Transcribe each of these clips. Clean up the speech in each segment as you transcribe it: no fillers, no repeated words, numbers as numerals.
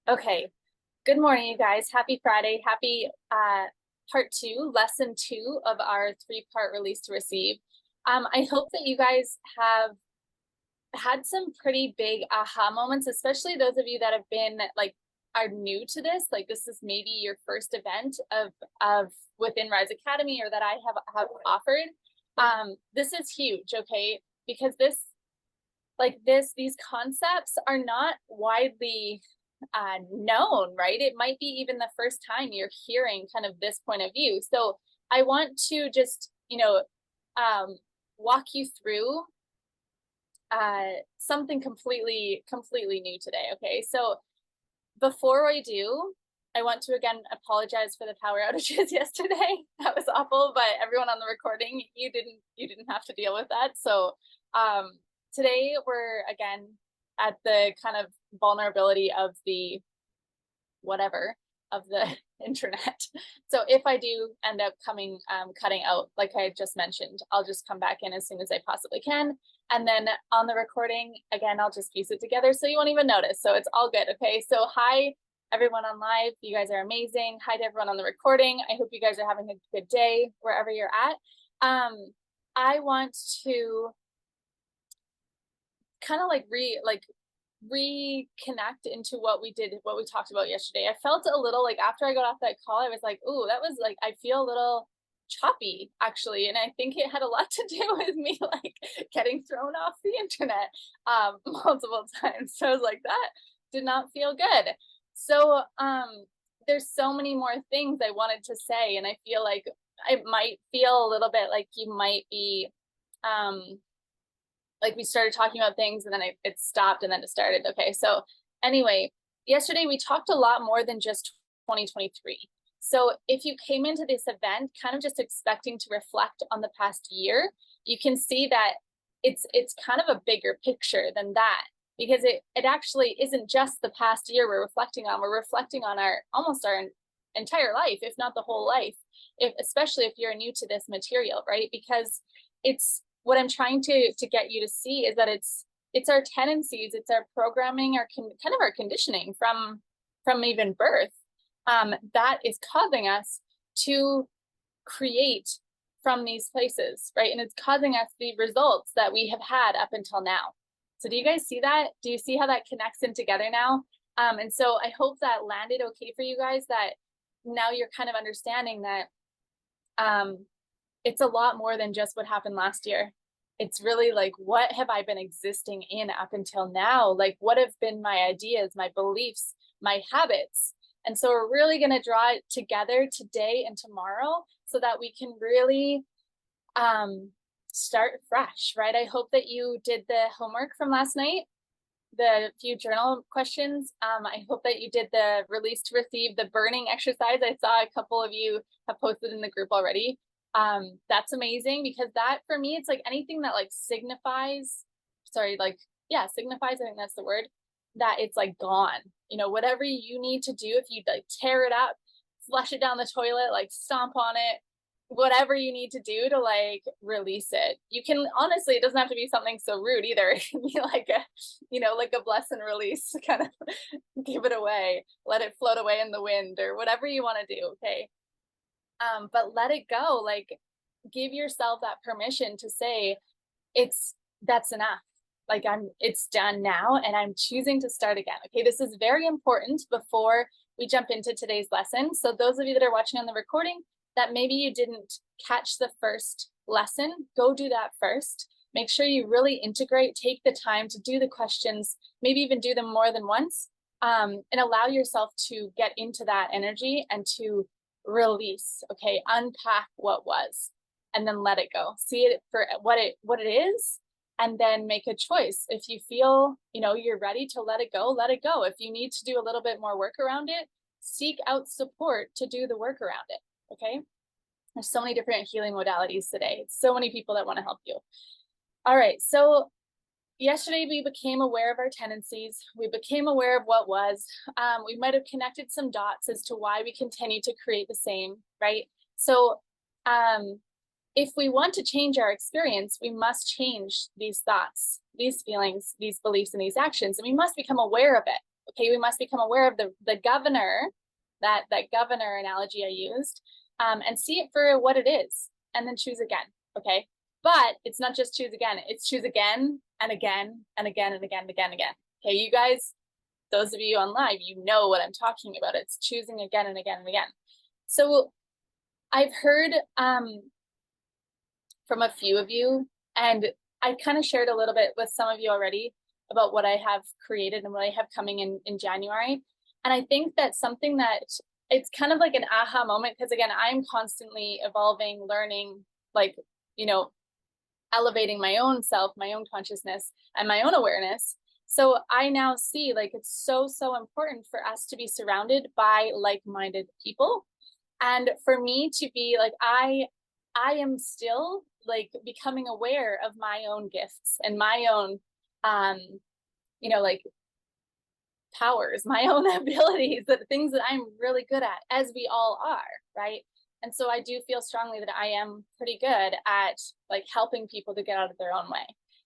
Okay, good morning, you guys. Happy Friday. Happy part two, lesson two of our three-part release to receive. I hope that you guys have had some pretty big aha moments, especially those of you that have been are new to this. Like this is maybe your first event of within Rise Academy or that I have offered. This is huge, okay? Because these concepts are not widely known, right? It might be even the first time you're hearing kind of this point of view. So I want to just, walk you through something completely new today. Okay, so before I do, I want to again apologize for the power outages yesterday. That was awful, but everyone on the recording, you didn't have to deal with that. So today we're again at the kind of vulnerability of the whatever of the internet. So if I do end up cutting out, like I just mentioned, I'll just come back in as soon as I possibly can. And then on the recording, again, I'll just piece it together so you won't even notice. So it's all good, okay? So hi, everyone on live. You guys are amazing. Hi to everyone on the recording. I hope you guys are having a good day wherever you're at. I want to kind of reconnect into what we talked about yesterday. I felt a little like after I got off that call, I was like, oh, that was like, I feel a little choppy actually. And I think it had a lot to do with me like getting thrown off the internet multiple times. So I was like, that did not feel good. So there's so many more things I wanted to say. And I feel like it might feel a little bit like you might be like we started talking about things and then it stopped and then it started. Okay, so anyway, yesterday we talked a lot more than just 2023. So if you came into this event kind of just expecting to reflect on the past year, you can see that it's kind of a bigger picture than that, because it actually isn't just the past year we're reflecting on. We're reflecting on almost our entire life, if not the whole life, especially if you're new to this material, right? Because it's what I'm trying to get you to see is that it's our tendencies, it's our programming, kind of our conditioning from even birth that is causing us to create from these places, right? And it's causing us the results that we have had up until now. So do you guys see that? Do you see how that connects in together now? And so I hope that landed okay for you guys, that now you're kind of understanding that it's a lot more than just what happened last year. It's really like, what have I been existing in up until now? Like, what have been my ideas, my beliefs, my habits? And so we're really going to draw it together today and tomorrow so that we can really start fresh, right? I hope that you did the homework from last night, the few journal questions. I hope that you did the release to receive, the burning exercise. I saw a couple of you have posted in the group already. That's amazing, because that for me, it's like anything that like signifies, signifies, I think that's the word, that it's like gone, whatever you need to do, if you like tear it up, flush it down the toilet, like stomp on it, whatever you need to do to like release it. You can, honestly, it doesn't have to be something so rude either. It can be like a bless and release, kind of give it away, let it float away in the wind, or whatever you want to do. Okay. But let it go. Like, give yourself that permission to say, that's enough. Like it's done now and I'm choosing to start again. Okay, this is very important before we jump into today's lesson. So those of you that are watching on the recording that maybe you didn't catch the first lesson, go do that first. Make sure you really integrate, take the time to do the questions, maybe even do them more than once, and allow yourself to get into that energy and to release, okay, unpack what was, and then let it go. See it for what it is, and then make a choice. If you feel, you're ready to let it go, let it go. If you need to do a little bit more work around it, seek out support to do the work around it, okay? There's so many different healing modalities today. So many people that want to help you. All right, so yesterday we became aware of our tendencies. We became aware of what was. We might have connected some dots as to why we continue to create the same, right? So if we want to change our experience, we must change these thoughts, these feelings, these beliefs, and these actions, and we must become aware of it, Okay, we must become aware of the governor, that governor analogy I used, and see it for what it is, and then choose again. Okay, but it's not just choose again, it's choose again and again and again and again and again and again. Okay, you guys, those of you on live, you know what I'm talking about. It's choosing again and again and again. So I've heard from a few of you, and I kind of shared a little bit with some of you already about what I have created and what I have coming in January. And I think that's something that it's kind of like an aha moment, because again, I'm constantly evolving, learning, like, you know, elevating my own self, my own consciousness, and my own awareness. So I now see, like, it's so, so important for us to be surrounded by like-minded people. And for me to be like, I am still like becoming aware of my own gifts and my own, you know, like powers, my own abilities, that things that I'm really good at, as we all are, right? And so I do feel strongly that I am pretty good at like helping people to get out of their own way.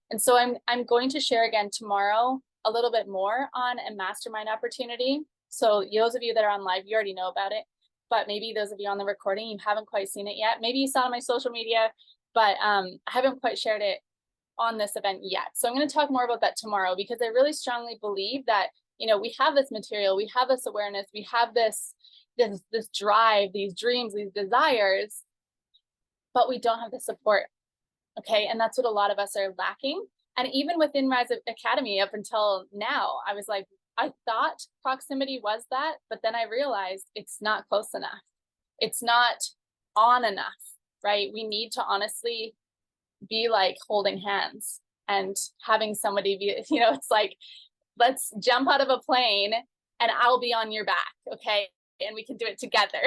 And so I'm going to share again tomorrow a little bit more on a mastermind opportunity. So those of you that are on live, you already know about it, but maybe those of you on the recording, you haven't quite seen it yet. Maybe you saw it on my social media, but I haven't quite shared it on this event yet. So I'm going to talk more about that tomorrow, because I really strongly believe that, you know, we have this material, we have this awareness, we have this drive, these dreams, these desires, but we don't have the support. Okay, and that's what a lot of us are lacking. And even within Rise Academy, up until now, I was like, I thought proximity was that, but then I realized it's not close enough. It's not on enough, right? We need to honestly be like holding hands and having somebody be, you know, it's like, let's jump out of a plane and I'll be on your back, okay? And we can do it together.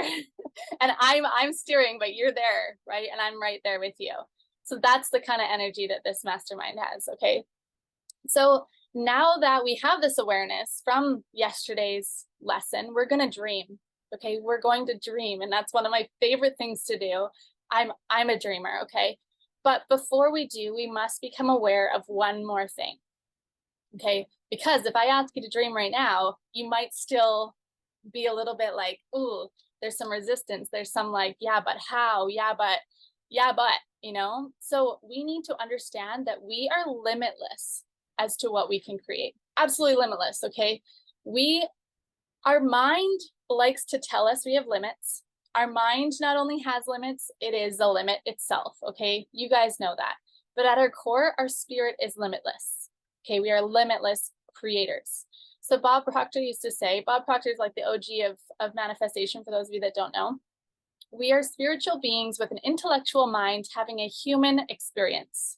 And I'm steering, but you're there, right? And I'm right there with you. So that's the kind of energy that this mastermind has, okay? So now that we have this awareness from yesterday's lesson, we're going to dream, okay? We're going to dream, and that's one of my favorite things to do. I'm a dreamer, okay? But before we do, we must become aware of one more thing, okay? Because if I ask you to dream right now, you might still be a little bit like, ooh, there's some resistance. There's some like, yeah, but how? Yeah, but, you know? So we need to understand that we are limitless as to what we can create. Absolutely limitless, okay? Our mind likes to tell us we have limits. Our mind not only has limits, it is a limit itself, okay? You guys know that. But at our core, our spirit is limitless, okay? We are limitless creators. So Bob Proctor used to say, Bob Proctor is like the OG of manifestation, for those of you that don't know. We are spiritual beings with an intellectual mind having a human experience.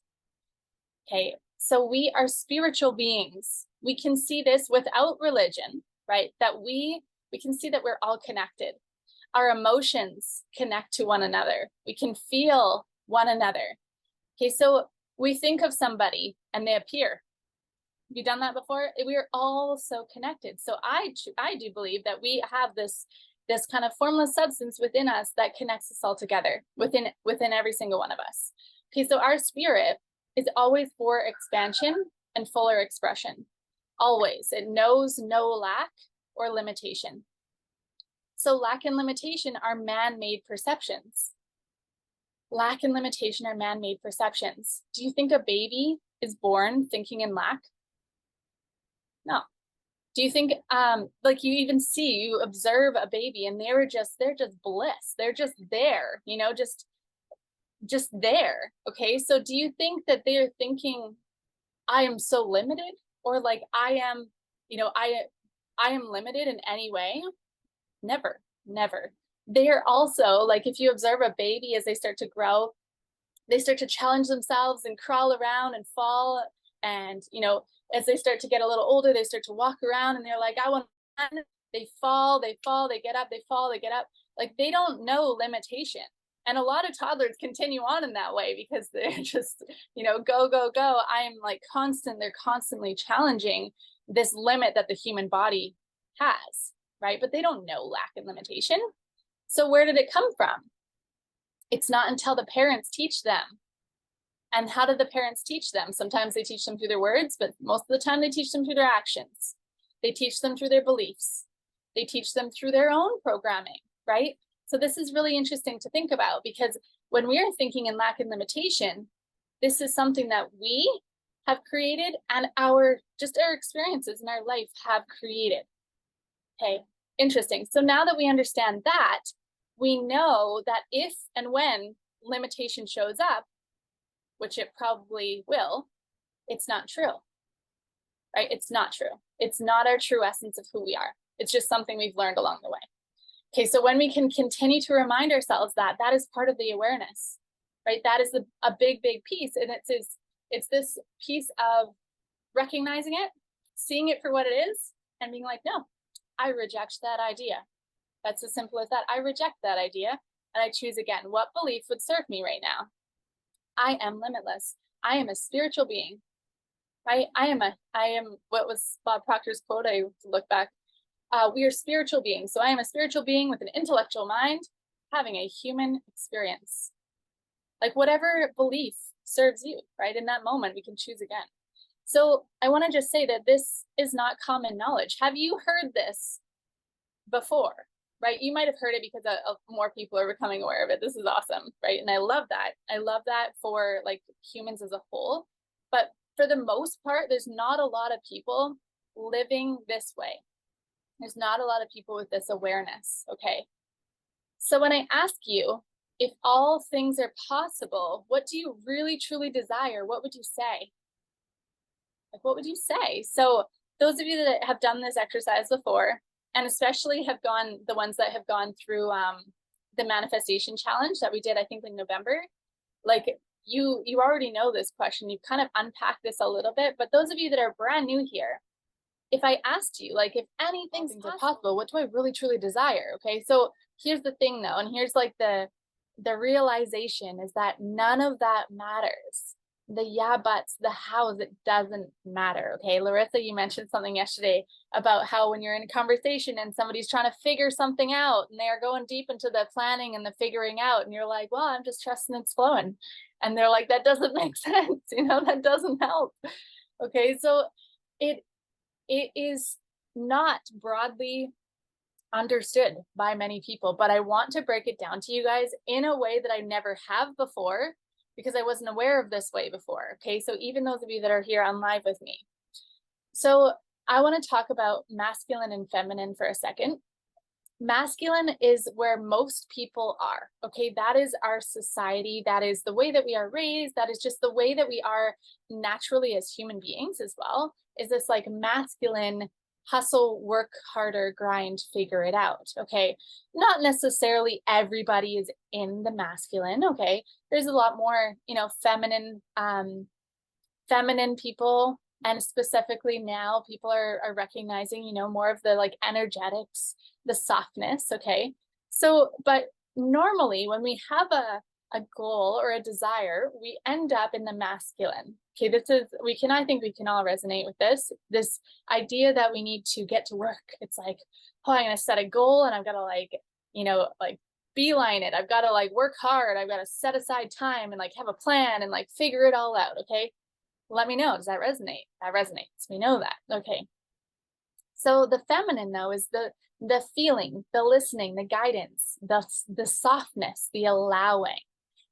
Okay, so we are spiritual beings. We can see this without religion, right? That we can see that we're all connected. Our emotions connect to one another. We can feel one another. Okay, so we think of somebody and they appear. Have you done that before? We are all so connected. So I do believe that we have this kind of formless substance within us that connects us all together within every single one of us. Okay, so our spirit is always for expansion and fuller expression. Always. It knows no lack or limitation. So lack and limitation are man-made perceptions. Lack and limitation are man-made perceptions. Do you think a baby is born thinking in lack? No. Do you think, like you observe a baby and they're just bliss. They're just there, you know, just there. Okay. So do you think that they're thinking, I am so limited, or like I am, you know, I am limited in any way? Never, never. They are also like, if you observe a baby as they start to grow, they start to challenge themselves and crawl around and fall. And, you know, as they start to get a little older, they start to walk around and they're like, I want to, they fall, they get up, they fall, they get up. Like they don't know limitation. And a lot of toddlers continue on in that way because they're just, you know, go, go, go. I'm like they're constantly challenging this limit that the human body has, right? But they don't know lack and limitation. So where did it come from? It's not until the parents teach them. And how did the parents teach them? Sometimes they teach them through their words, but most of the time they teach them through their actions. They teach them through their beliefs. They teach them through their own programming, right? So this is really interesting to think about, because when we are thinking in lack and limitation, this is something that we have created, and our experiences in our life have created. Okay, interesting. So now that we understand that, we know that if and when limitation shows up, which it probably will, it's not true, right? It's not true. It's not our true essence of who we are. It's just something we've learned along the way. Okay, so when we can continue to remind ourselves that, that is part of the awareness, right? That is a big, big piece. And it's this piece of recognizing it, seeing it for what it is, and being like, no, I reject that idea. That's as simple as that. I reject that idea, and I choose again. What belief would serve me right now? I am limitless. I am a spiritual being, right? I am, what was Bob Proctor's quote? I look back. We are spiritual beings. So I am a spiritual being with an intellectual mind having a human experience. Like whatever belief serves you, right? In that moment, we can choose again. So I want to just say that this is not common knowledge. Have you heard this before, right? You might have heard it because more people are becoming aware of it. This is awesome, right? And I love that. I love that for like humans as a whole. But for the most part, there's not a lot of people living this way. There's not a lot of people with this awareness, okay? So when I ask you, if all things are possible, what do you really truly desire? What would you say? Like, what would you say? So those of you that have done this exercise before, and especially have gone, the ones that have gone through the manifestation challenge that we did, I think in November, like you already know this question. You've kind of unpacked this a little bit, but those of you that are brand new here, if I asked you, like, if anything's possible, what do I really truly desire? Okay, so here's the thing though, and here's like the realization is that none of that matters. The yeah buts, the hows, it doesn't matter. Okay, Larissa, you mentioned something yesterday about how when you're in a conversation and somebody's trying to figure something out and they are going deep into the planning and the figuring out, and you're like, well, I'm just trusting it's flowing, and they're like, that doesn't make sense, that doesn't help. Okay, so it is not broadly understood by many people, but I want to break it down to you guys in a way that I never have before, because I wasn't aware of this way before. Okay, so even those of you that are here on live with me. So I want to talk about masculine and feminine for a second. Masculine is where most people are. Okay, that is our society. That is the way that we are raised. That is just the way that we are naturally as human beings as well, is this like masculine hustle, work harder, grind, figure it out. Okay, not necessarily everybody is in the masculine. Okay, there's a lot more, feminine people, and specifically now people are recognizing, more of the like energetics, the softness. Okay, so but normally when we have a goal or a desire, we end up in the masculine. Okay, I think we can all resonate with this idea that we need to get to work. It's like, oh, I'm gonna set a goal and I've got to like beeline it. I've got to like work hard. I've got to set aside time and like have a plan and like figure it all out. Okay, let me know. Does that resonate? That resonates. We know that. Okay. So the feminine though is the feeling, the listening, the guidance, the softness, the allowing.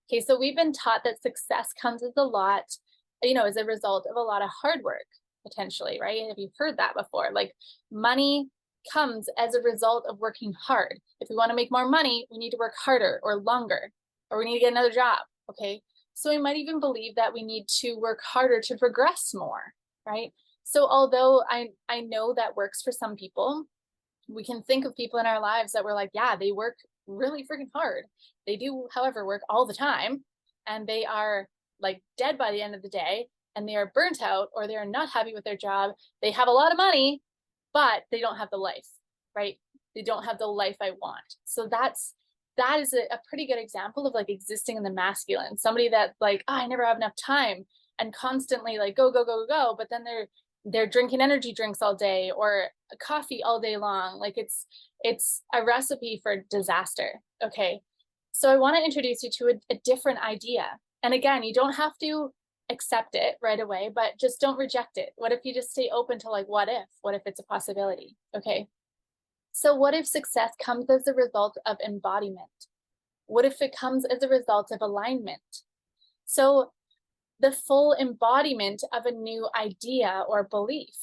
Okay, so we've been taught that success comes as a lot, as a result of a lot of hard work, potentially, right? Have you heard that before? Like money comes as a result of working hard. If we want to make more money, we need to work harder or longer, or we need to get another job. Okay, so we might even believe that we need to work harder to progress more, right? So although I know that works for some people, we can think of people in our lives that we're like, yeah, they work really freaking hard. They do, however, work all the time, and they are like dead by the end of the day, and they are burnt out, or they're not happy with their job. They have a lot of money, but they don't have the life, right? They don't have the life I want. So that is a pretty good example of like existing in the masculine. Somebody that like, oh, I never have enough time, and constantly like go, but then they're drinking energy drinks all day or coffee all day long. Like it's a recipe for disaster. Okay, so I want to introduce you to a different idea. And again, you don't have to accept it right away, but just don't reject it. What if you just stay open to like, what if it's a possibility? Okay. So what if success comes as a result of embodiment? What if it comes as a result of alignment? So the full embodiment of a new idea or belief.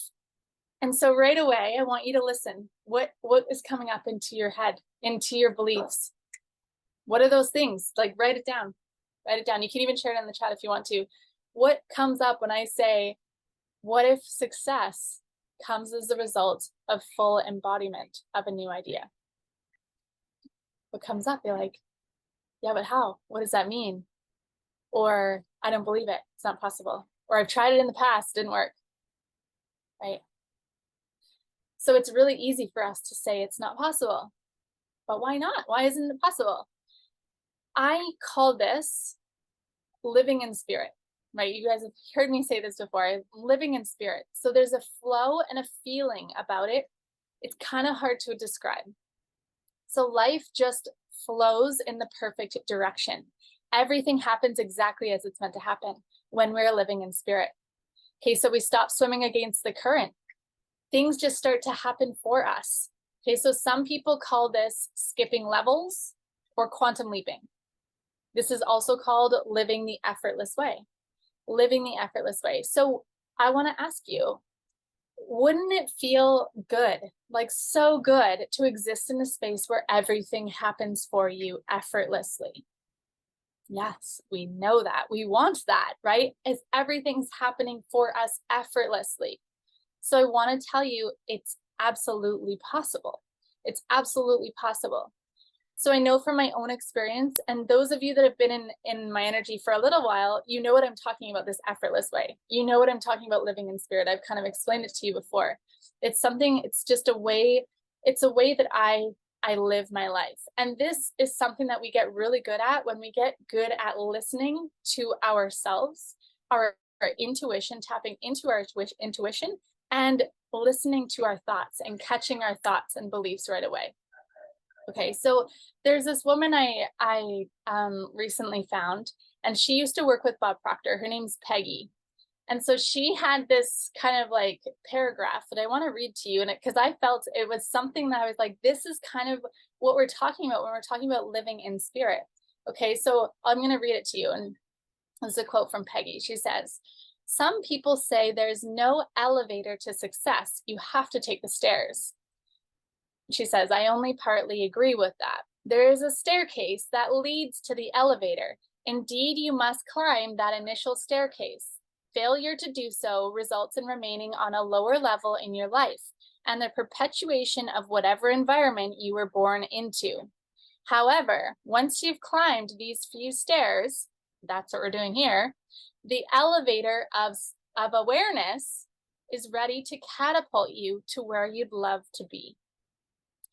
And so right away, I want you to listen. What is coming up into your head, into your beliefs? What are those things? Like, write it down. Write it down. You can even share it in the chat if you want to. What comes up when I say, what if success comes as a result of full embodiment of a new idea? What comes up? You're like, yeah, but how? What does that mean? Or I don't believe it. It's not possible. Or I've tried it in the past, didn't work. Right? So it's really easy for us to say it's not possible. But why not? Why isn't it possible? I call this living in spirit, right? You guys have heard me say this before, living in spirit. So there's a flow and a feeling about it. It's kind of hard to describe. So life just flows in the perfect direction. Everything happens exactly as it's meant to happen when we're living in spirit. Okay, so we stop swimming against the current. Things just start to happen for us. Okay, so some people call this skipping levels or quantum leaping. This is also called living the effortless way. Living the effortless way. So I want to ask you, wouldn't it feel good, like so good, to exist in a space where everything happens for you effortlessly? Yes, we know that. We want that, right? As everything's happening for us effortlessly. So I want to tell you, it's absolutely possible. It's absolutely possible. So I know from my own experience, and those of you that have been in my energy for a little while, you know what I'm talking about, this effortless way. You know what I'm talking about, living in spirit. I've kind of explained it to you before. It's something, it's just a way, it's a way that I live my life. And this is something that we get really good at when we get good at listening to ourselves, our intuition, tapping into our intuition, and listening to our thoughts and catching our thoughts and beliefs right away. Okay, so there's this woman I recently found, and she used to work with Bob Proctor. Her name's Peggy. And so she had this kind of like paragraph that I want to read to you, and because I felt it was something that I was like, this is kind of what we're talking about when we're talking about living in spirit. Okay, so I'm going to read it to you, and this is a quote from Peggy. She says, "Some people say there's no elevator to success. You have to take the stairs." She says, "I only partly agree with that. There is a staircase that leads to the elevator. Indeed, you must climb that initial staircase. Failure to do so results in remaining on a lower level in your life and the perpetuation of whatever environment you were born into. However, once you've climbed these few stairs," that's what we're doing here, "the elevator of awareness is ready to catapult you to where you'd love to be."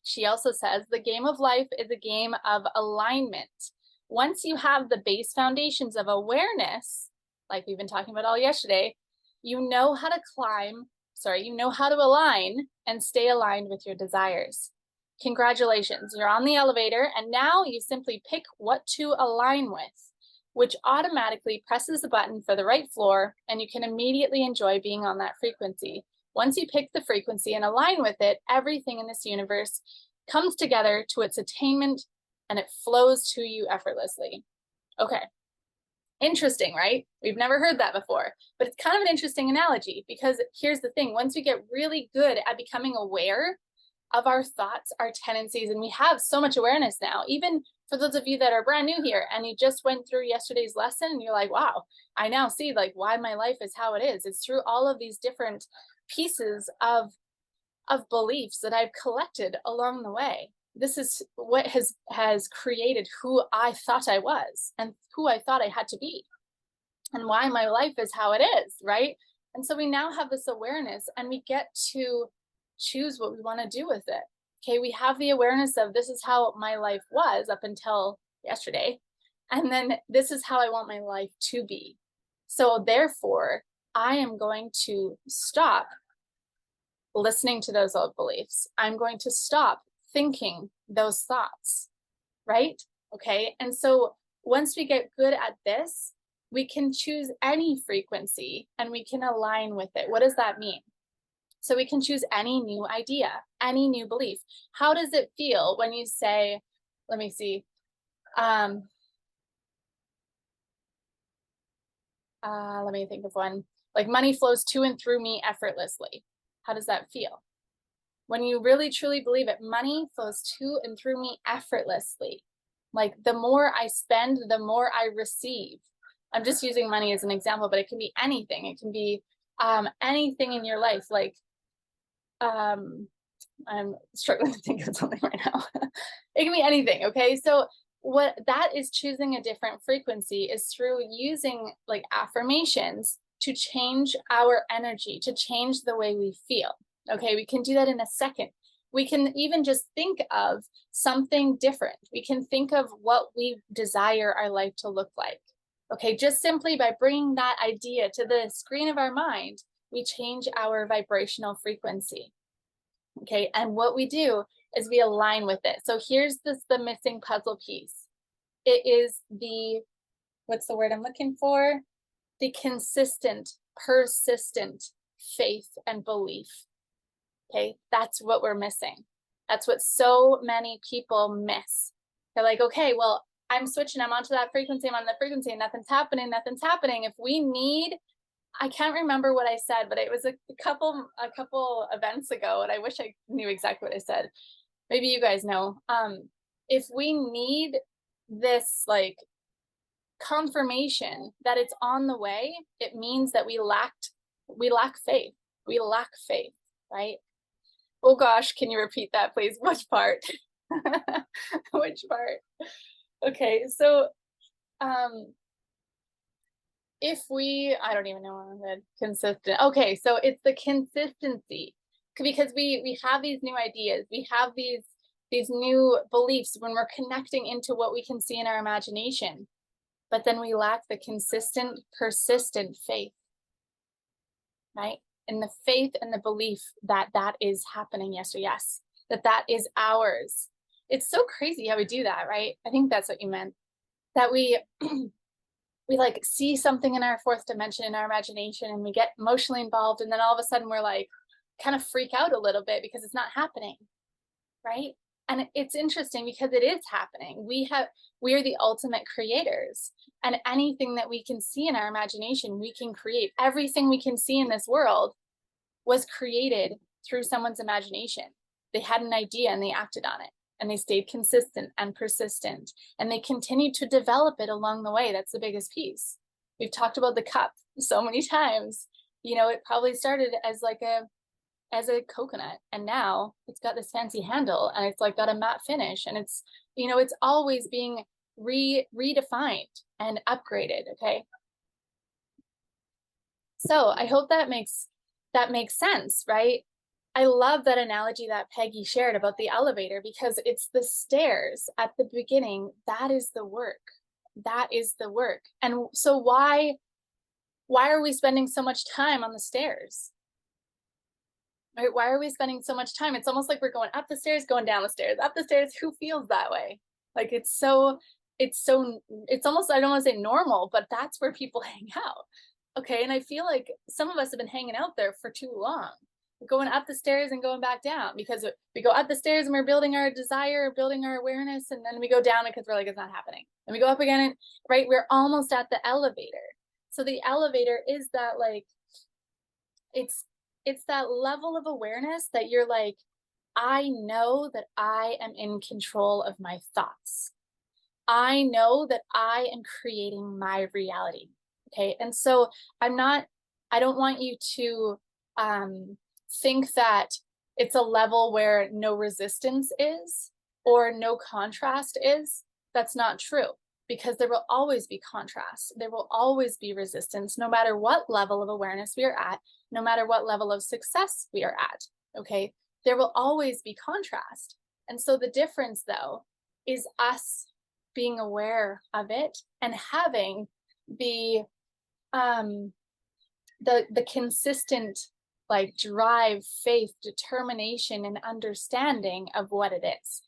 She also says, "The game of life is a game of alignment. Once you have the base foundations of awareness, like we've been talking about all yesterday, you know how to align and stay aligned with your desires. Congratulations, you're on the elevator, and now you simply pick what to align with, which automatically presses the button for the right floor, and you can immediately enjoy being on that frequency. Once you pick the frequency and align with it, everything in this universe comes together to its attainment, and it flows to you effortlessly." Okay. Interesting, right? We've never heard that before, but it's kind of an interesting analogy, because here's the thing. Once we get really good at becoming aware of our thoughts, our tendencies, and we have so much awareness now, even for those of you that are brand new here and you just went through yesterday's lesson and you're like, wow, I now see like why my life is how it is. It's through all of these different pieces of beliefs that I've collected along the way. This is what has created who I thought I was and who I thought I had to be and why my life is how it is, right? And so we now have this awareness, and we get to choose what we want to do with it. Okay, we have the awareness of, this is how my life was up until yesterday, and then this is how I want my life to be. So therefore, I am going to stop listening to those old beliefs. I'm going to stop thinking those thoughts, right? Okay, and so once we get good at this, we can choose any frequency and we can align with it. What does that mean? So we can choose any new idea, any new belief. How does it feel when you say, let me see, let me think of one, like money flows to and through me effortlessly. How does that feel? When you really truly believe it, money flows to and through me effortlessly. Like the more I spend, the more I receive. I'm just using money as an example, but it can be anything. It can be anything in your life. Like I'm struggling to think of something right now. It can be anything. Okay. So what that is, choosing a different frequency, is through using like affirmations to change our energy, to change the way we feel. Okay. We can do that in a second. We can even just think of something different. We can think of what we desire our life to look like. Okay. Just simply by bringing that idea to the screen of our mind, we change our vibrational frequency. Okay, and what we do is we align with it. So here's the missing puzzle piece. It is the, what's the word I'm looking for? The consistent, persistent faith and belief. Okay, that's what we're missing. That's what so many people miss. They're like, okay, well, I'm switching, I'm onto that frequency, I'm on the frequency, and nothing's happening, nothing's happening. If we need, I can't remember what I said, but it was a couple events ago, and I wish I knew exactly what I said. Maybe you guys know. If we need this like confirmation that it's on the way, it means that we lack faith. We lack faith, right? Oh gosh, can you repeat that, please? Which part? Which part? Okay, so if we, I don't even know what I said, consistent. Okay, so it's the consistency, because we have these new ideas, we have these new beliefs when we're connecting into what we can see in our imagination, but then we lack the consistent, persistent faith, right? And the faith and the belief that that is happening, yes or yes, that is ours. It's so crazy how we do that, right? I think that's what you meant, that we we like see something in our fourth dimension in our imagination and we get emotionally involved, and then all of a sudden we're like kind of freak out a little bit because it's not happening, right? And it's interesting because it is happening. We are the ultimate creators, and anything that we can see in our imagination, we can create. Everything we can see in this world was created through someone's imagination. They had an idea and they acted on it, and they stayed consistent and persistent, and they continued to develop it along the way. That's the biggest piece. We've talked about the cup so many times. You know, it probably started as like a coconut, and now it's got this fancy handle, and it's like got a matte finish, and it's, you know, it's always being redefined and upgraded. Okay, so I hope that makes sense, right? I love that analogy that Peggy shared about the elevator, because it's the stairs at the beginning. That is the work. That is the work. And so why are we spending so much time on the stairs? Right? Why are we spending so much time? It's almost like we're going up the stairs, going down the stairs, up the stairs. Who feels that way? Like it's almost, I don't want to say normal, but that's where people hang out. Okay. And I feel like some of us have been hanging out there for too long, going up the stairs and going back down, because we go up the stairs and we're building our desire, building our awareness, and then we go down because we're like, it's not happening. And we go up again, and right, we're almost at the elevator. So the elevator is that, like, it's that level of awareness that you're like, I know that I am in control of my thoughts. I know that I am creating my reality. Okay. And so I don't want you to think that it's a level where no resistance is or no contrast is. That's not true, because there will always be contrast. There will always be resistance, no matter what level of awareness we are at, no matter what level of success we are at. Okay. There will always be contrast. And so the difference, though, is us being aware of it and having the consistent, like, drive, faith, determination, and understanding of what it is.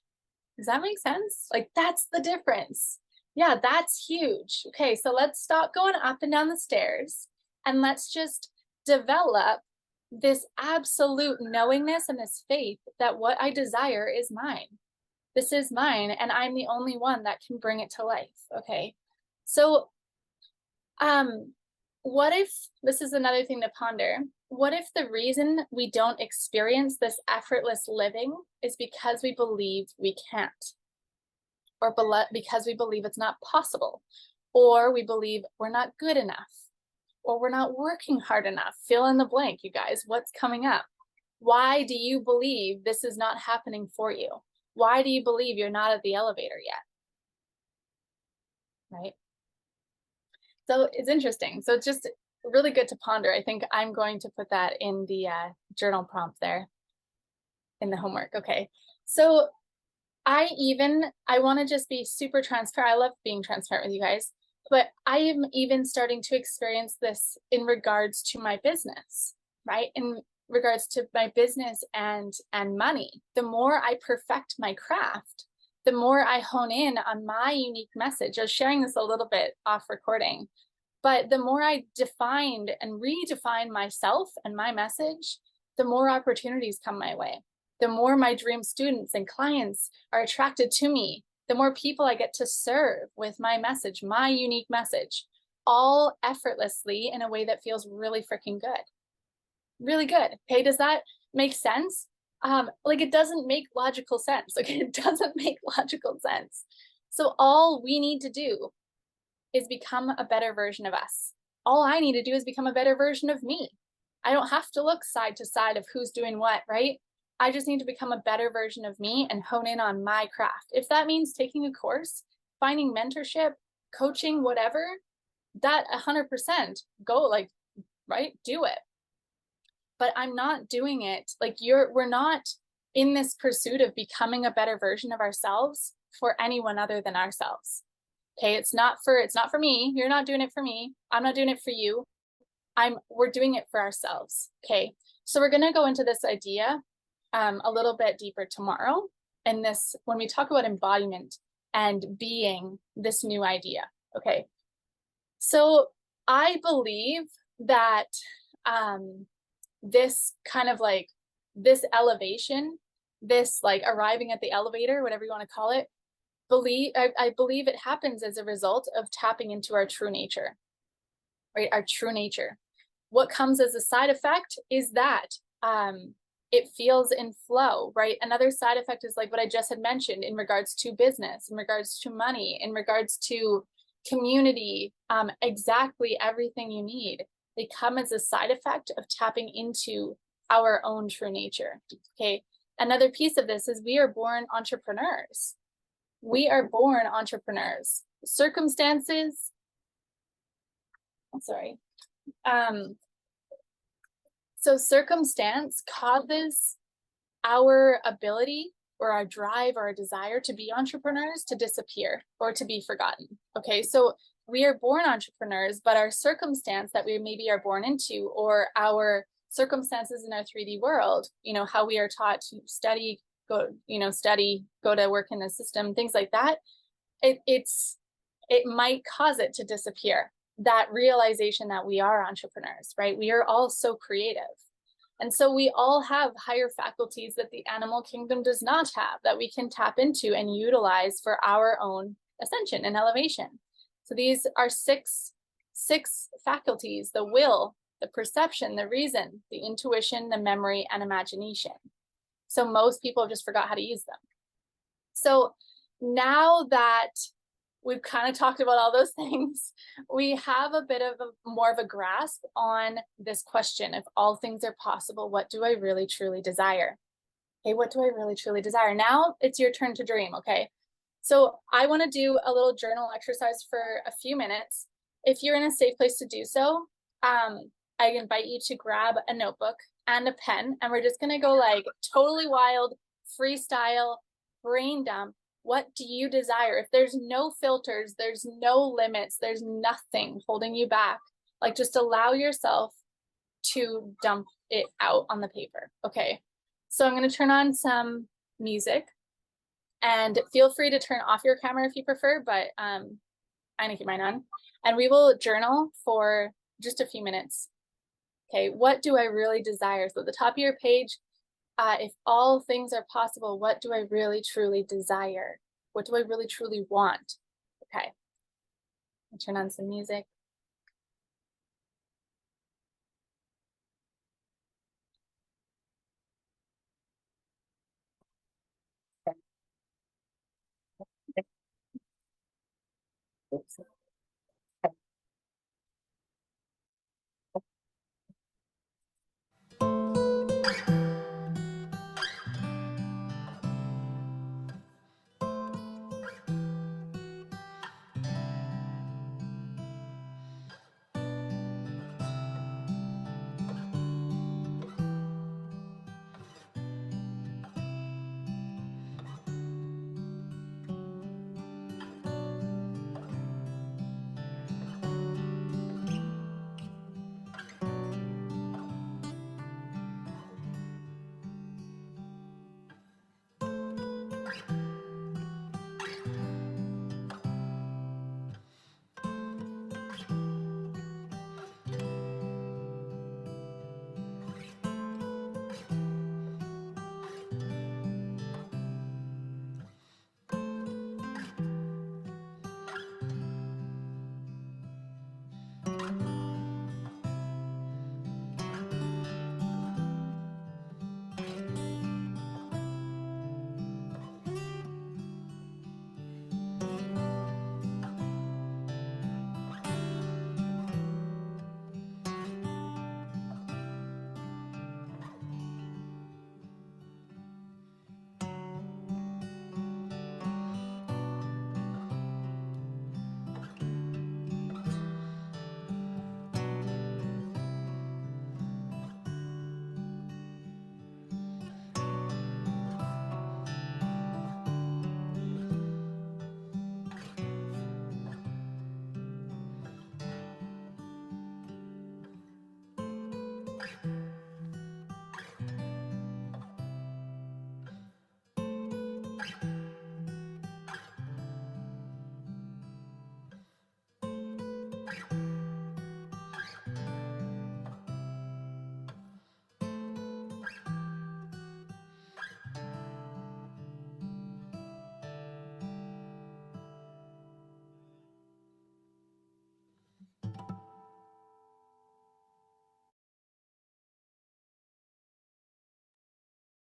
Does that make sense? Like, that's the difference. Yeah, that's huge. Okay, so let's stop going up and down the stairs and let's just develop this absolute knowingness and this faith that what I desire is mine. This is mine, and I'm the only one that can bring it to life. Okay. So, um, what if this is another thing to ponder? What if the reason we don't experience this effortless living is because we believe we can't? Or because we believe it's not possible, or we believe we're not good enough, or we're not working hard enough. Fill in the blank, you guys. What's coming up? Why do you believe this is not happening for you? Why do you believe you're not at the elevator yet? Right? So it's interesting. So it's just really good to ponder. I think I'm going to put that in the journal prompt there in the homework. Okay. So I want to just be super transparent. I love being transparent with you guys, but I am even starting to experience this in regards to my business, right? In regards to my business and money. The more I perfect my craft, the more I hone in on my unique message. I was sharing this a little bit off recording, but the more I defined and redefine myself and my message, the more opportunities come my way. The more my dream students and clients are attracted to me, the more people I get to serve with my message, my unique message, all effortlessly in a way that feels really freaking good. Really good. Okay, does that make sense? Like it doesn't make logical sense. Okay, it doesn't make logical sense. So all we need to do is become a better version of us. All I need to do is become a better version of me. I don't have to look side to side of who's doing what, right? I just need to become a better version of me and hone in on my craft. If that means taking a course, finding mentorship, coaching, whatever, that 100% go, like, right? Do it. But I'm not doing it like we're not in this pursuit of becoming a better version of ourselves for anyone other than ourselves. Okay, it's not for me. You're not doing it for me. I'm not doing it for you. We're doing it for ourselves. Okay, so we're gonna go into this idea a little bit deeper tomorrow. And this, when we talk about embodiment and being this new idea. Okay, so I believe that this kind of like this elevation, this like arriving at the elevator, whatever you want to call it, I believe it happens as a result of tapping into our true nature, right? Our true nature. What comes as a side effect is that it feels in flow, right? Another side effect is like what I just had mentioned in regards to business, in regards to money, in regards to community, exactly everything you need. They come as a side effect of tapping into our own true nature. Okay. Another piece of this is we are born entrepreneurs. We are born entrepreneurs. Circumstances, I'm sorry. So circumstance causes our ability or our drive or our desire to be entrepreneurs to disappear or to be forgotten. Okay, so we are born entrepreneurs, but our circumstance that we maybe are born into, or our circumstances in our 3D world, you know, how we are taught to study, go to work in the system, things like that, it might cause it to disappear. That realization that we are entrepreneurs, right? We are all so creative. And so we all have higher faculties that the animal kingdom does not have, that we can tap into and utilize for our own ascension and elevation. So these are six faculties: the will, the perception, the reason, the intuition, the memory, and imagination. So most people just forgot how to use them. So now that we've kind of talked about all those things, we have a bit of more of a grasp on this question: if all things are possible, what do I really truly desire? Okay, what do I really truly desire? Now it's your turn to dream, okay? So I want to do a little journal exercise for a few minutes. If you're in a safe place to do so, I invite you to grab a notebook and a pen, and we're just going to go like totally wild, freestyle, brain dump. What do you desire? If there's no filters, there's no limits, there's nothing holding you back. Like just allow yourself to dump it out on the paper. Okay. So I'm going to turn on some music And feel free to turn off your camera if you prefer, but I'm gonna keep mine on. And we will journal for just a few minutes. Okay, what do I really desire? So at the top of your page, if all things are possible, what do I really truly desire? What do I really truly want? Okay, I'll turn on some music. Oops.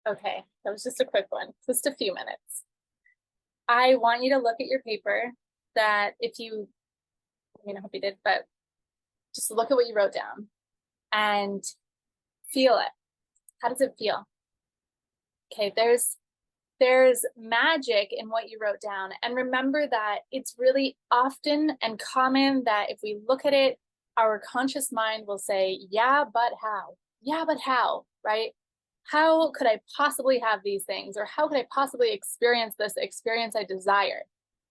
Okay, that was just a quick one, just a few minutes. I want you to look at your paper that if you, I mean, I hope you did, but just look at what you wrote down and feel it. How does it feel? Okay, there's magic in what you wrote down. And remember that it's really often and common that if we look at it, our conscious mind will say, yeah, but how? Yeah, but how, right? How could I possibly have these things? Or how could I possibly experience this experience I desire?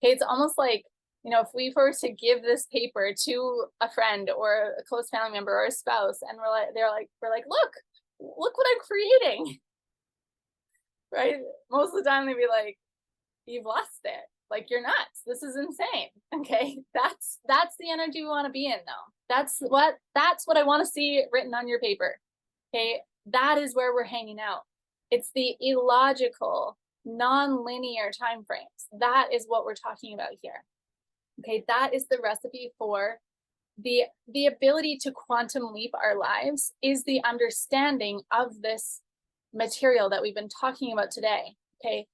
Okay, it's almost like, you know, if we were to give this paper to a friend or a close family member or a spouse, and we're like, look what I'm creating, right? Most of the time they'd be like, you've lost it. Like, you're nuts. This is insane. Okay. That's the energy we want to be in though. That's what I want to see written on your paper. Okay. That is where we're hanging out. It's the illogical, non-linear time frames. That is what we're talking about here. Okay. That is the recipe for the ability to quantum leap our lives, is the understanding of this material that we've been talking about today. Okay,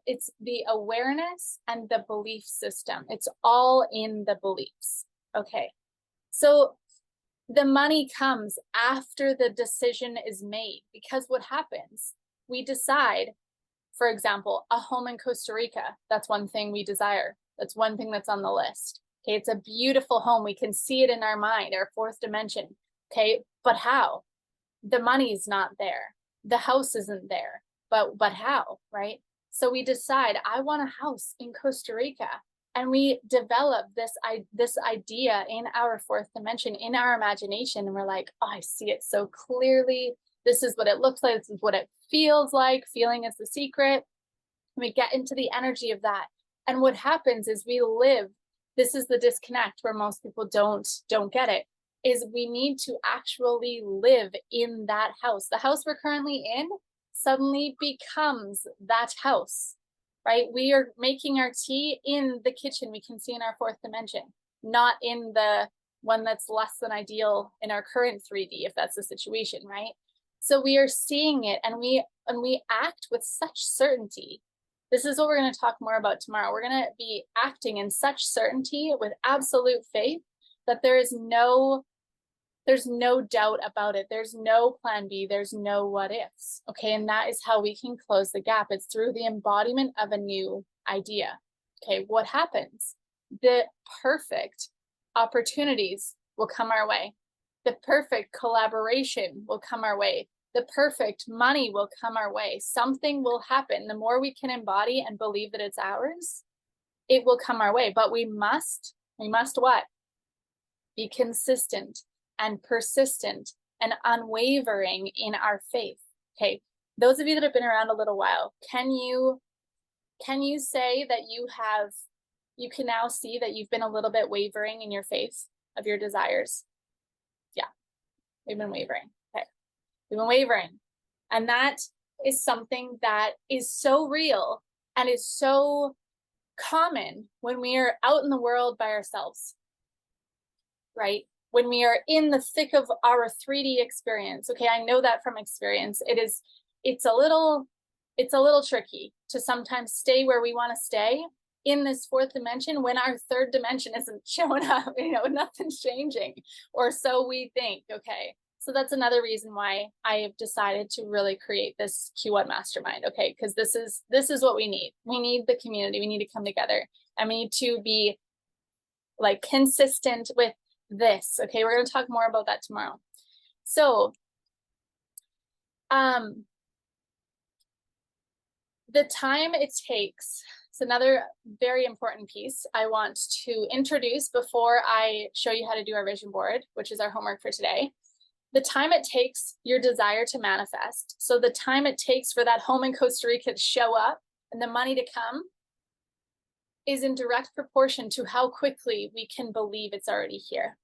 it's the awareness and the belief system. It's all in the beliefs. Okay, so the money comes after the decision is made, because what happens, we decide, for example, a home in Costa Rica. That's one thing we desire. That's one thing that's on the list. Okay, it's a beautiful home. We can see it in our mind, our fourth dimension. Okay, but how? The money's not there. The house isn't there. But how, right? So we decide, I want a house in Costa Rica. And we develop this idea in our fourth dimension, in our imagination. And we're like, oh, I see it so clearly. This is what it looks like. This is what it feels like. Feeling is the secret. We get into the energy of that. And what happens is we live, this is the disconnect where most people don't get it, is we need to actually live in that house. The house we're currently in suddenly becomes that house, right? We are making our tea in the kitchen we can see in our fourth dimension, not in the one that's less than ideal in our current 3D, if that's the situation, right? So we are seeing it, and we act with such certainty. This is what we're going to talk more about tomorrow. We're going to be acting in such certainty with absolute faith that there's no doubt about it. There's no plan B. There's no what ifs. Okay. And that is how we can close the gap. It's through the embodiment of a new idea. Okay. What happens? The perfect opportunities will come our way. The perfect collaboration will come our way. The perfect money will come our way. Something will happen. The more we can embody and believe that it's ours, it will come our way. But we must what? Be consistent and persistent and unwavering in our faith. Okay. Those of you that have been around a little while, can you say that you can now see that you've been a little bit wavering in your faith of your desires? Yeah, we've been wavering. Okay. We've been wavering. And that is something that is so real and is so common when we are out in the world by ourselves, right? When we are in the thick of our 3D experience. Okay, I know that from experience. It's a little tricky to sometimes stay where we want to stay in this fourth dimension when our third dimension isn't showing up, nothing's changing, or so we think. Okay. So that's another reason why I have decided to really create this Q1 mastermind. Okay. Because this is what we need. We need the community. We need to come together, and we need to be like consistent with this. Okay. We're going to talk more about that tomorrow. So, the time it takes, it's another very important piece I want to introduce before I show you how to do our vision board, which is our homework for today. The time it takes your desire to manifest, so the time it takes for that home in Costa Rica to show up and the money to come, is in direct proportion to how quickly we can believe it's already here,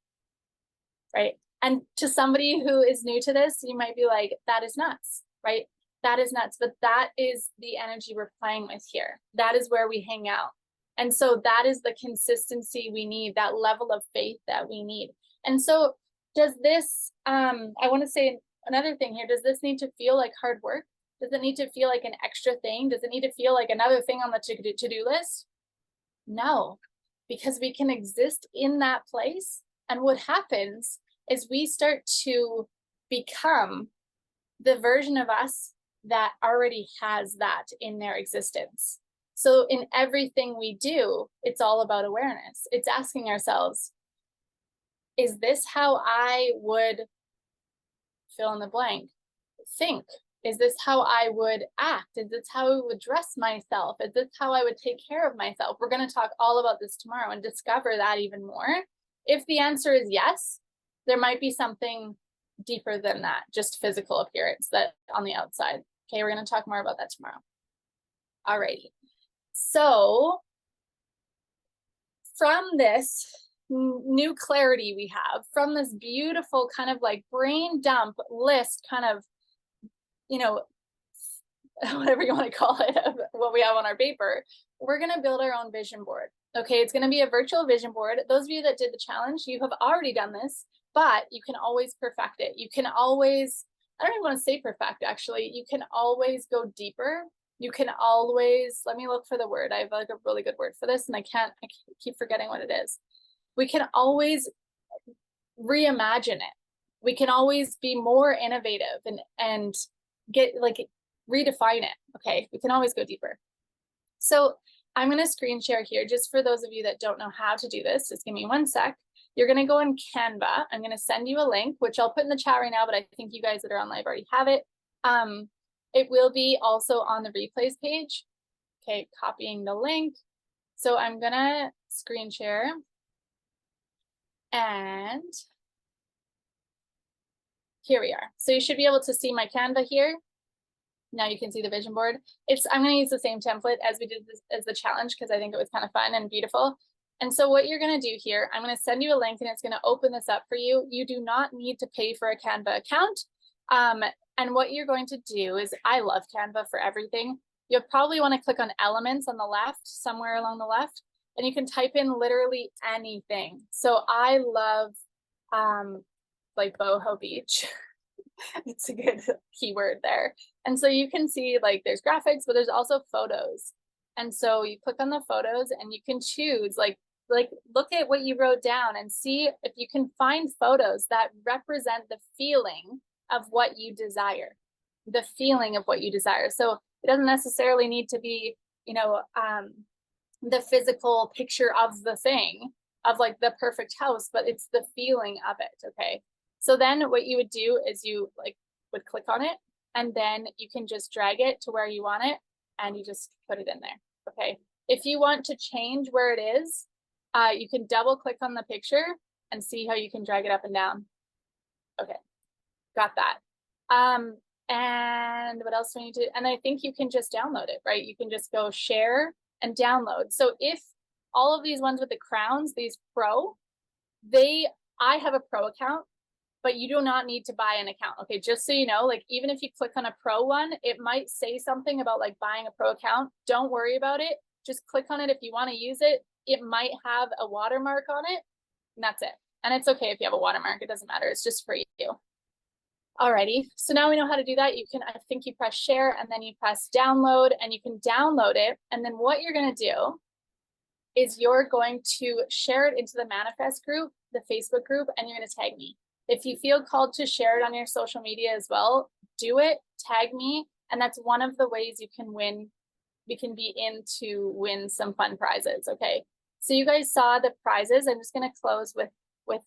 right? And to somebody who is new to this, you might be like, that is nuts, right? That is nuts, but that is the energy we're playing with here. That is where we hang out. And so that is the consistency we need, that level of faith that we need. And so does this, I want to say another thing here, does this need to feel like hard work? Does it need to feel like an extra thing? Does it need to feel like another thing on the to-do list? No, because we can exist in that place. And what happens is we start to become the version of us that already has that in their existence. So in everything we do, it's all about awareness. It's asking ourselves, is this how I would fill in the blank think? Is this how I would act? Is this how I would dress myself? Is this how I would take care of myself? We're going to talk all about this tomorrow and discover that even more. If the answer is yes, there might be something deeper than that, just physical appearance that on the outside. Okay, we're going to talk more about that tomorrow. Alrighty. So from this new clarity we have, from this beautiful kind of like brain dump list, kind of, whatever you want to call it, of what we have on our paper, we're going to build our own vision board. Okay, it's going to be a virtual vision board. Those of you that did the challenge, you have already done this, but you can always perfect it. You can always, I don't even want to say perfect, actually. You can always go deeper. You can always, let me look for the word. I have like a really good word for this, and I keep forgetting what it is. We can always reimagine it. We can always be more innovative and get like redefine it. Okay, we can always go deeper. So I'm going to screen share here just for those of you that don't know how to do this. Just give me 1 sec. You're going to go in Canva. I'm going to send you a link, which I'll put in the chat right now, but I think you guys that are on live already have it. It will be also on the replays page. Okay, copying the link. So I'm going to screen share. And here we are. So you should be able to see my Canva here. Now you can see the vision board. I'm going to use the same template as we did this, as the challenge, because I think it was kind of fun and beautiful. And so what you're going to do here, I'm going to send you a link and it's going to open this up for you. You do not need to pay for a Canva account. And what you're going to do is, I love Canva for everything. You'll probably want to click on elements on the left, somewhere along the left, and you can type in literally anything. So I love like boho beach. It's a good keyword there. And so you can see like there's graphics, but there's also photos. And so you click on the photos and you can choose like look at what you wrote down and see if you can find photos that represent the feeling of what you desire, the feeling of what you desire. So it doesn't necessarily need to be, you know, the physical picture of the thing, of like the perfect house, but it's the feeling of it. Okay. So then what you would do is you like would click on it and then you can just drag it to where you want it and you just put it in there. Okay. If you want to change where it is, you can double click on the picture and see how you can drag it up and down. Okay. Got that. And what else do we need to, and I think you can just download it, right? You can just go share and download. So if all of these ones with the crowns, these pro, I have a pro account, but you do not need to buy an account. Okay, just so you know, like even if you click on a pro one, it might say something about like buying a pro account. Don't worry about it. Just click on it if you want to use it. It might have a watermark on it, and that's it. And it's okay if you have a watermark, it doesn't matter. It's just for you. Alrighty, so now we know how to do that. You can, I think you press share and then you press download and you can download it. And then what you're gonna do is you're going to share it into the manifest group, the Facebook group, and you're gonna tag me. If you feel called to share it on your social media as well, do it, tag me. And that's one of the ways you can win. We can be in to win some fun prizes, okay? So you guys saw the prizes. I'm just gonna close with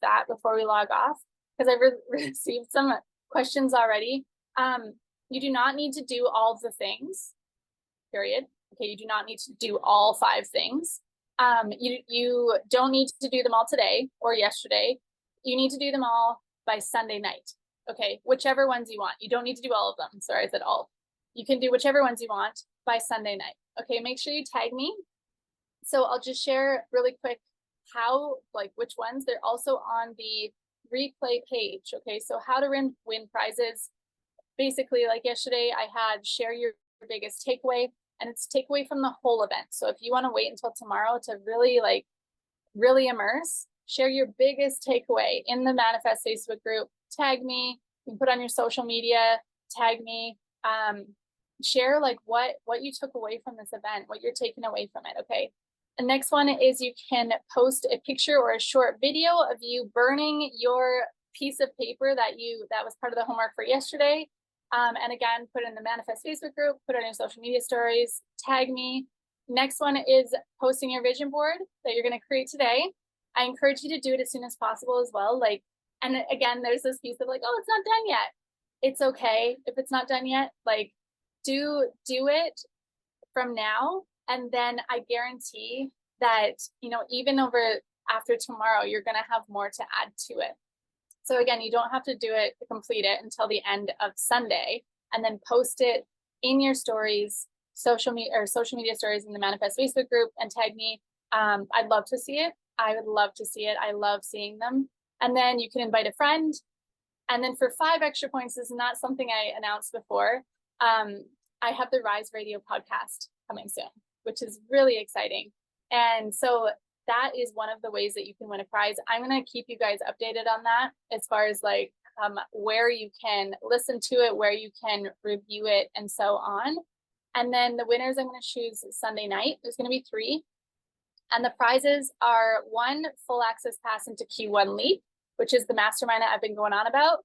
that before we log off, because I received some questions already. You do not need to do all the things, period. Okay, you do not need to do all 5 things. You don't need to do them all today or yesterday. You need to do them all by Sunday night. Okay, whichever ones you want. You don't need to do all of them. Sorry, I said all. You can do whichever ones you want by Sunday night. Okay, make sure you tag me. So I'll just share really quick how, like which ones. They're also on the replay page. Okay, so how to win prizes. Basically, like yesterday, I had share your biggest takeaway, and it's takeaway from the whole event. So if you want to wait until tomorrow to really immerse, share your biggest takeaway in the Manifest Facebook group. Tag me. You can put on your social media. Tag me. Share like what you took away from this event, what you're taking away from it. Okay. The next one is you can post a picture or a short video of you burning your piece of paper that was part of the homework for yesterday. And again, put it in the Manifest Facebook group, put it on your social media stories, tag me. Next one is posting your vision board that you're going to create today. I encourage you to do it as soon as possible as well. Like, and again, there's this piece of like, oh, it's not done yet. It's okay if it's not done yet. Like, do it from now. And then I guarantee that, you know, even after tomorrow, you're going to have more to add to it. So again, you don't have to complete it until the end of Sunday, and then post it in your stories, social media stories in the Manifest Facebook group, and tag me. I'd love to see it. I would love to see it. I love seeing them. And then you can invite a friend. And then for 5 extra points, this is not something I announced before. I have the Rise Radio podcast coming soon, which is really exciting. And so that is one of the ways that you can win a prize. I'm going to keep you guys updated on that as far as like where you can listen to it, where you can review it, and so on. And then the winners I'm going to choose Sunday night. There's going to be 3. And the prizes are 1 full access pass into Q1 Leap, which is the mastermind that I've been going on about.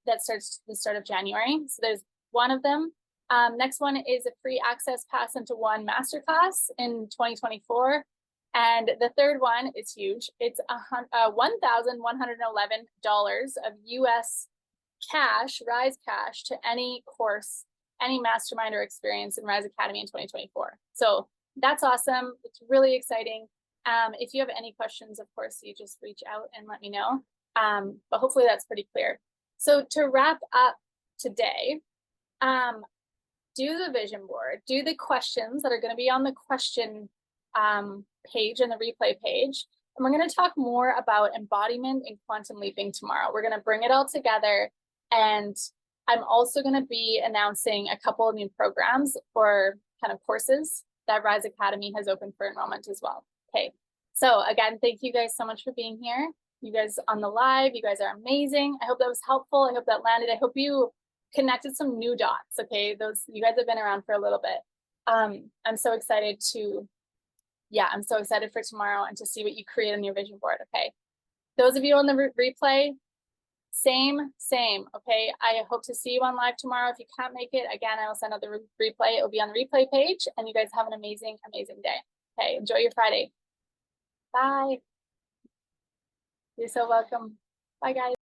That starts the start of January. So there's 1 of them. Next one is a free access pass into 1 masterclass in 2024. And the third one is huge. It's $1,111 of US cash, Rise cash, to any course, any mastermind or experience in Rise Academy in 2024. So that's awesome. It's really exciting. If you have any questions, of course, you just reach out and let me know. But hopefully that's pretty clear. So to wrap up today, do the vision board, do the questions that are going to be on the question page and the replay page. And we're going to talk more about embodiment and quantum leaping tomorrow. We're going to bring it all together. And I'm also going to be announcing a couple of new programs or kind of courses that Rise Academy has opened for enrollment as well. Okay. So again, thank you guys so much for being here. You guys on the live, you guys are amazing. I hope that was helpful. I hope that landed. I hope you connected some new dots. Okay. You guys have been around for a little bit. I'm so excited I'm so excited for tomorrow and to see what you create on your vision board. Okay. Those of you on the replay, same. Okay. I hope to see you on live tomorrow. If you can't make it, again, I will send out the replay. It will be on the replay page, and you guys have an amazing, amazing day. Okay. Enjoy your Friday. Bye. You're so welcome. Bye, guys.